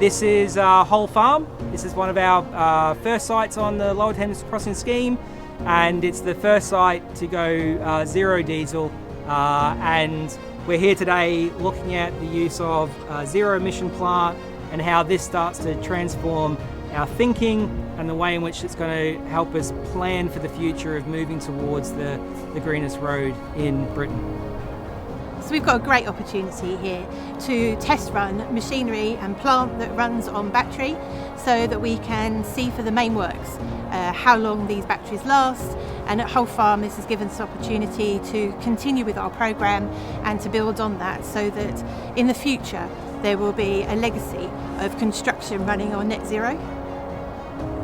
This is Whole Farm. This is one of our first sites on the Lower Thames Crossing scheme, and it's the first site to go zero diesel. And we're here today looking at the use of zero emission plant and how this starts to transform our thinking and the way in which it's going to help us plan for the future of moving towards the greenest road in Britain. So we've got a great opportunity here to test run machinery and plant that runs on battery so that we can see for the main works how long these batteries last, and at Whole Farm this has given us opportunity to continue with our programme and to build on that so that in the future there will be a legacy of construction running on net zero.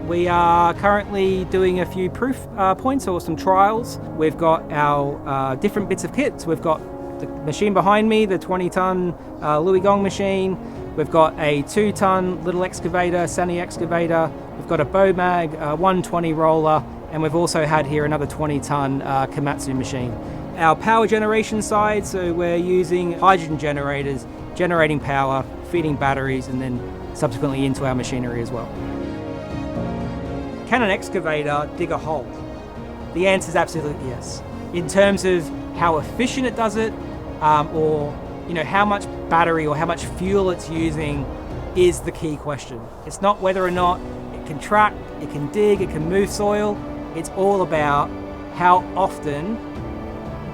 We are currently doing a few proof points or some trials. We've got our different bits of kit. So we've got the machine behind me, the 20-ton Louis Gong machine. We've got a 2-ton little excavator, Sani excavator. We've got a Bomag 120 roller, and we've also had here another 20-ton Komatsu machine. Our power generation side, so we're using hydrogen generators, generating power, feeding batteries, and then subsequently into our machinery as well. Can an excavator dig a hole? The answer is absolutely yes. In terms of how efficient it does it, or how much battery or how much fuel it's using is the key question. It's not whether or not it can track, it can dig, it can move soil. It's all about how often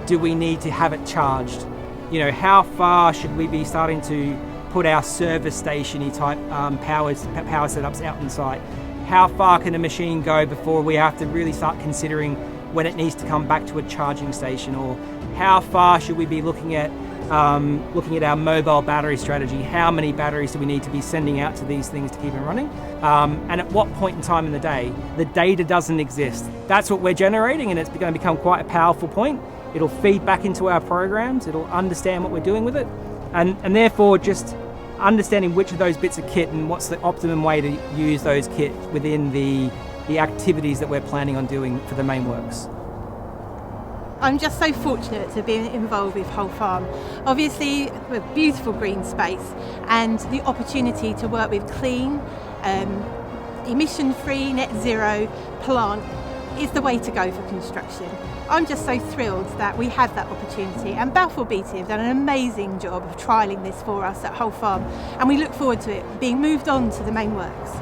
do we need to have it charged. How far should we be starting to put our service station-y type power setups out on site? How far can a machine go before we have to really start considering when it needs to come back to a charging station? Or how far should we be looking at our mobile battery strategy? How many batteries do we need to be sending out to these things to keep them running? And at what point in time in the day? The data doesn't exist. That's what we're generating, and it's going to become quite a powerful point. It'll feed back into our programs. It'll understand what we're doing with it. And therefore just understanding which of those bits of kit and what's the optimum way to use those kit within the activities that we're planning on doing for the main works. I'm just so fortunate to be involved with Whole Farm. Obviously, a beautiful green space and the opportunity to work with clean, emission-free, net zero plant is the way to go for construction. I'm just so thrilled that we have that opportunity, and Balfour Beatty have done an amazing job of trialling this for us at Whole Farm, and we look forward to it being moved on to the main works.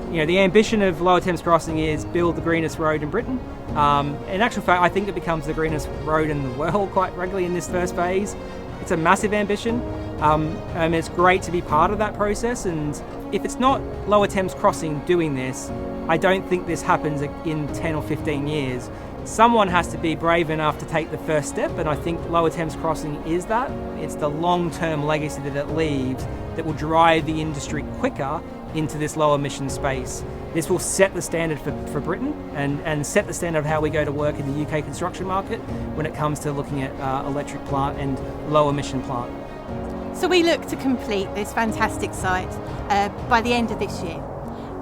The ambition of Lower Thames Crossing is build the greenest road in Britain. In actual fact, I think it becomes the greenest road in the world quite regularly in this first phase. It's a massive ambition, and it's great to be part of that process. And if it's not Lower Thames Crossing doing this, I don't think this happens in 10 or 15 years. Someone has to be brave enough to take the first step, and I think Lower Thames Crossing is that. It's the long-term legacy that it leaves that will drive the industry quicker into this low emission space. This will set the standard for Britain and set the standard of how we go to work in the UK construction market when it comes to looking at electric plant and low emission plant. So we look to complete this fantastic site by the end of this year.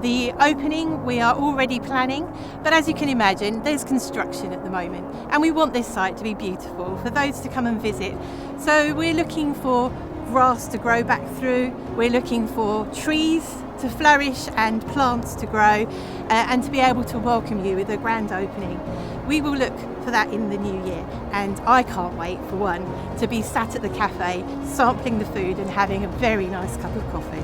The opening we are already planning, but as you can imagine, there's construction at the moment, and we want this site to be beautiful for those to come and visit. So we're looking for grass to grow back through, we're looking for trees to flourish and plants to grow, and to be able to welcome you with a grand opening. We will look for that in the new year, and I can't wait, for one, to be sat at the cafe sampling the food and having a very nice cup of coffee.